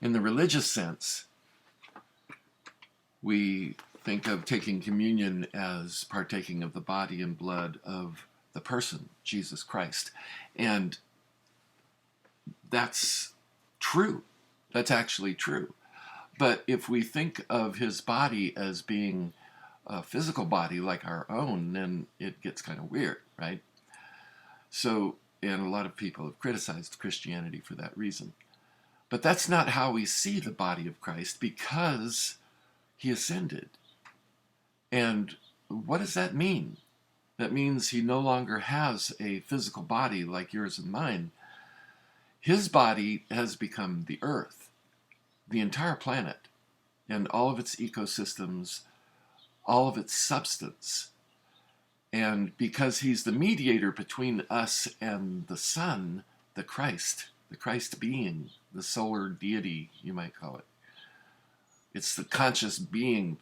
In the religious sense, we think of taking communion as partaking of the body and blood of the person, Jesus Christ. And that's true. That's actually true. But if we think of his body as being a physical body like our own, then it gets kind of weird, right? So, and a lot of people have criticized Christianity for that reason. But that's not how we see the body of Christ, because he ascended. And what does that mean? That means he no longer has a physical body like yours and mine. His body has become the earth, the entire planet, and all of its ecosystems, all of its substance. And because he's the mediator between us and the Son, the Christ being, the solar deity, you might call it. It's the conscious being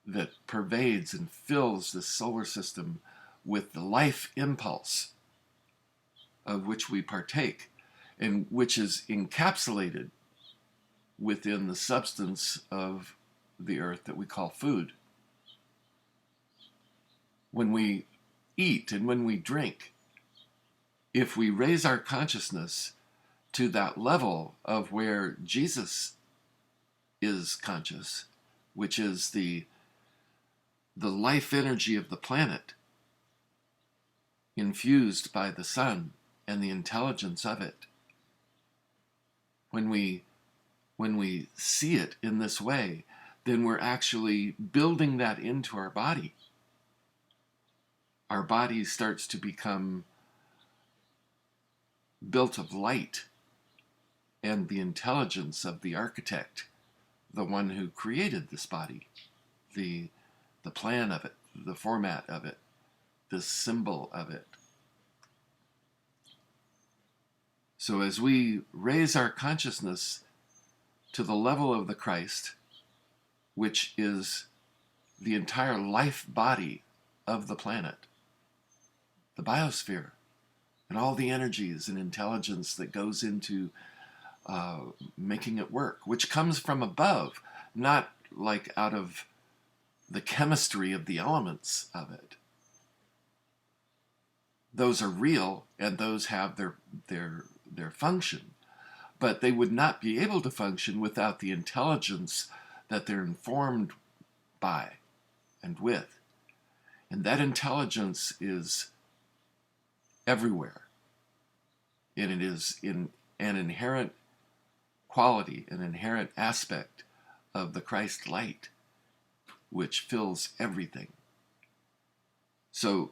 that pervades and fills the solar system with the life impulse of which we partake, and which is encapsulated within the substance of the earth that we call food. When we eat and when we drink, if we raise our consciousness to that level of where Jesus is conscious, which is the life energy of the planet, infused by the sun and the intelligence of it, when we see it in this way, then we're actually building that into our body. Our body starts to become built of light and the intelligence of the architect, the one who created this body, the plan of it, the format of it, the symbol of it. So as we raise our consciousness to the level of the Christ, which is the entire life body of the planet, the biosphere, and all the energies and intelligence that goes into making it work, which comes from above, not like out of the chemistry of the elements of it. Those are real, and those have their function, but they would not be able to function without the intelligence that they're informed by and with. And that intelligence is everywhere. And it is in an inherent quality, an inherent aspect of the Christ light, which fills everything. So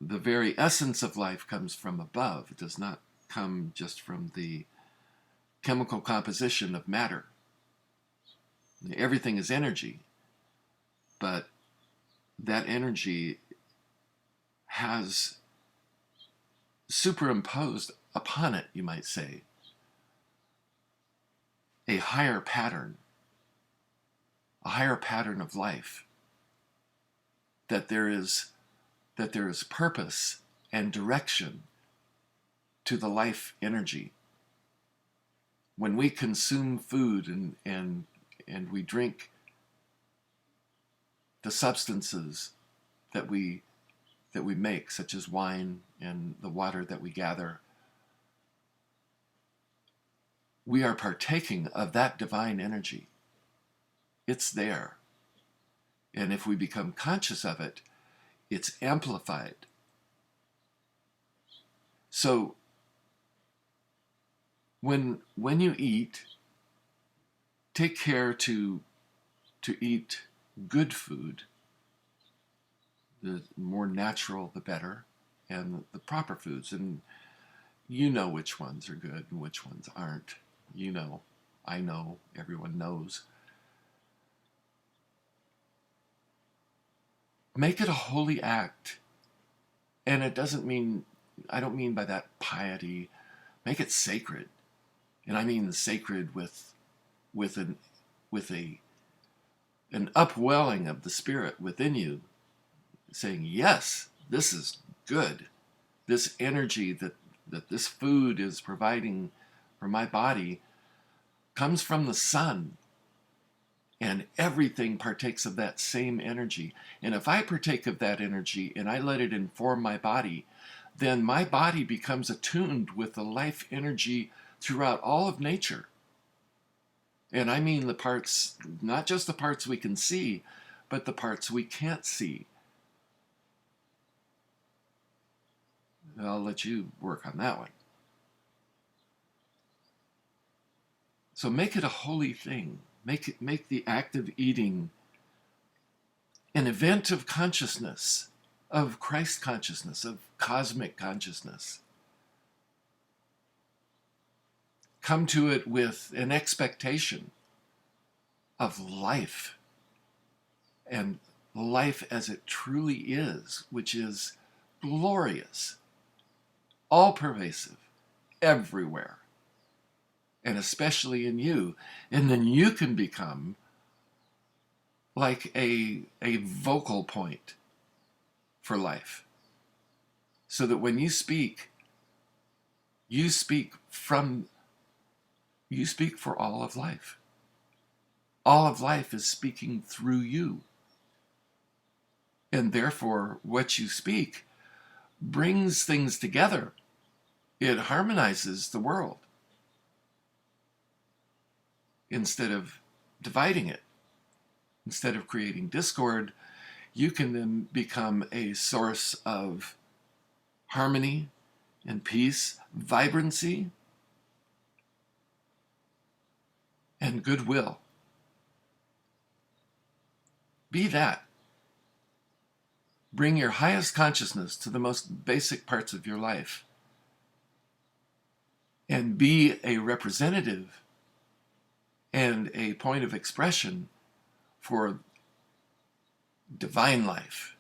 the very essence of life comes from above. It does not come just from the chemical composition of matter. Everything is energy, but that energy has superimposed upon it, you might say, a higher pattern of life, that there is purpose and direction to the life energy. When we consume food and we drink the substances that we make, such as wine and the water that we gather, we are partaking of that divine energy. It's there. And if we become conscious of it, it's amplified. So when you eat, take care to eat good food. The more natural, the better, and the proper foods. And you know which ones are good and which ones aren't. You know, I know, everyone knows. Make it a holy act. And it doesn't mean, I don't mean by that piety. Make it sacred. And I mean sacred with an upwelling of the Spirit within you, saying, yes, this is good. This energy that this food is providing for my body comes from the sun, and everything partakes of that same energy. And if I partake of that energy and I let it inform my body, then my body becomes attuned with the life energy throughout all of nature. And I mean the parts, not just the parts we can see, but the parts we can't see. I'll let you work on that one. So make it a holy thing. Make the act of eating an event of consciousness, of Christ consciousness, of cosmic consciousness. Come to it with an expectation of life, and life as it truly is, which is glorious, all-pervasive, everywhere, and especially in you. And then you can become like a vocal point for life, so that when you speak for all of life. All of life is speaking through you. And therefore, what you speak brings things together. It harmonizes the world instead of dividing it. Instead of creating discord, you can then become a source of harmony and peace, vibrancy, and goodwill. Be that. Bring your highest consciousness to the most basic parts of your life, and be a representative and a point of expression for divine life.